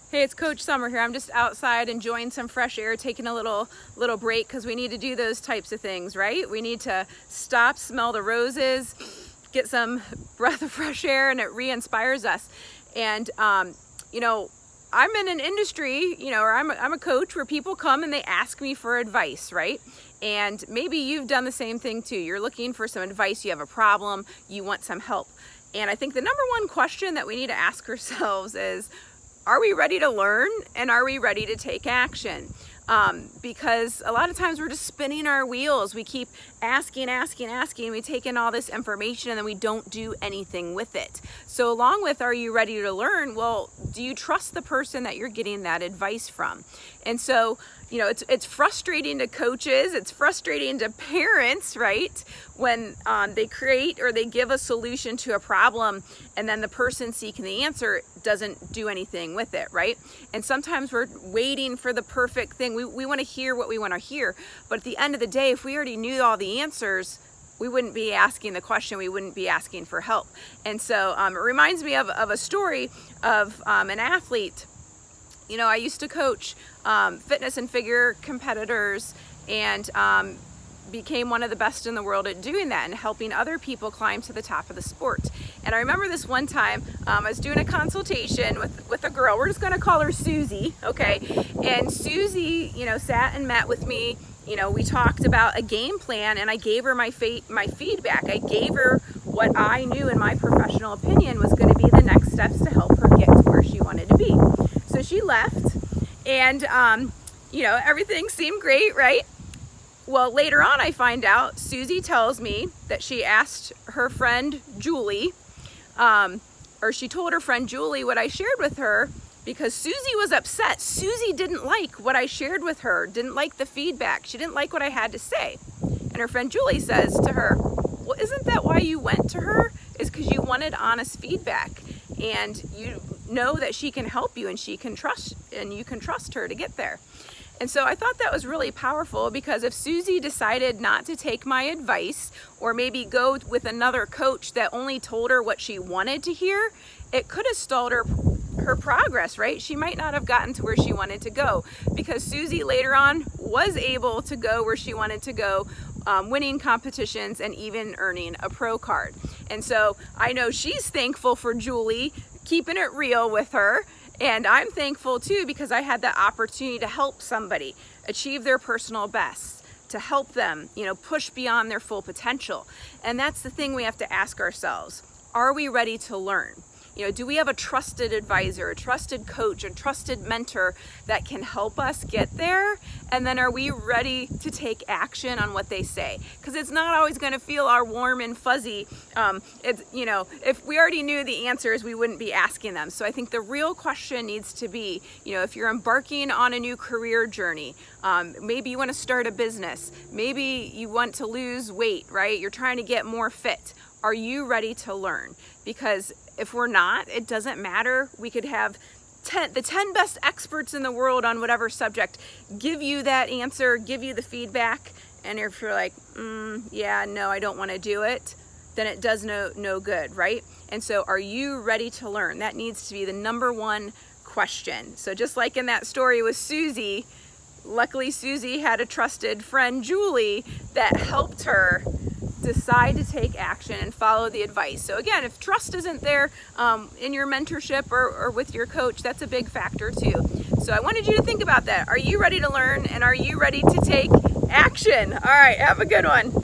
Hey, it's Coach Summer here. I'm just outside enjoying some fresh air, taking a little break because we need to do those types of things, right? We need to stop, smell the roses, get some breath of fresh air, and it re-inspires us. And I'm in an industry, or I'm a coach where people come and they ask me for advice, right? And maybe you've done the same thing too. You're looking for some advice, you have a problem, you want some help. And I think the number one question that we need to ask ourselves is, are we ready to learn, and are we ready to take action? Because a lot of times we're just spinning our wheels. We keep asking, we take in all this information and then we don't do anything with it. So along with, are you ready to learn? Well, do you trust the person that you're getting that advice from? And so, it's frustrating to coaches, it's frustrating to parents, right? When they create or they give a solution to a problem and then the person seeking the answer doesn't do anything with it, right? And sometimes we're waiting for the perfect thing. We want to hear what we want to hear. But at the end of the day, if we already knew all the answers, we wouldn't be asking the question, we wouldn't be asking for help. And so it reminds me of a story of an athlete. I used to coach fitness and figure competitors and became one of the best in the world at doing that and helping other people climb to the top of the sport. And I remember this one time, I was doing a consultation with a girl. We're just going to call her Susie, okay? And Susie, sat and met with me. We talked about a game plan, and I gave her my feedback. I gave her what I knew, in my professional opinion, was going to be the next steps to help her get to where she wanted to be. So she left, and everything seemed great, right? Well, later on I find out, Susie tells me that she asked her friend Julie, or she told her friend Julie what I shared with her, because Susie was upset. Susie didn't like what I shared with her, didn't like the feedback. She didn't like what I had to say. And her friend Julie says to her, well, isn't that why you went to her? Is because you wanted honest feedback, and you know that she can help you and you can trust her to get there. And so I thought that was really powerful, because if Susie decided not to take my advice, or maybe go with another coach that only told her what she wanted to hear, it could have stalled her progress, right? She might not have gotten to where she wanted to go, because Susie later on was able to go where she wanted to go, winning competitions and even earning a pro card. And so I know she's thankful for Julie keeping it real with her. And I'm thankful too, because I had the opportunity to help somebody achieve their personal best, to help them, push beyond their full potential. And that's the thing we have to ask ourselves. Are we ready to learn? Do we have a trusted advisor, a trusted coach, a trusted mentor that can help us get there? And then are we ready to take action on what they say? Because it's not always going to feel all warm and fuzzy. If we already knew the answers, we wouldn't be asking them. So I think the real question needs to be, if you're embarking on a new career journey, maybe you want to start a business, maybe you want to lose weight, right? You're trying to get more fit. Are you ready to learn? Because if we're not, it doesn't matter. We could have the 10 best experts in the world on whatever subject give you that answer, give you the feedback, and if you're like, no, I don't want to do it, then it does no good, right? And so are you ready to learn? That needs to be the number one question. So just like in that story with Susie, luckily Susie had a trusted friend, Julie, that helped her decide to take action and follow the advice. So again, if trust isn't there in your mentorship or with your coach, that's a big factor too. So I wanted you to think about that. Are you ready to learn, and are you ready to take action? All right, have a good one.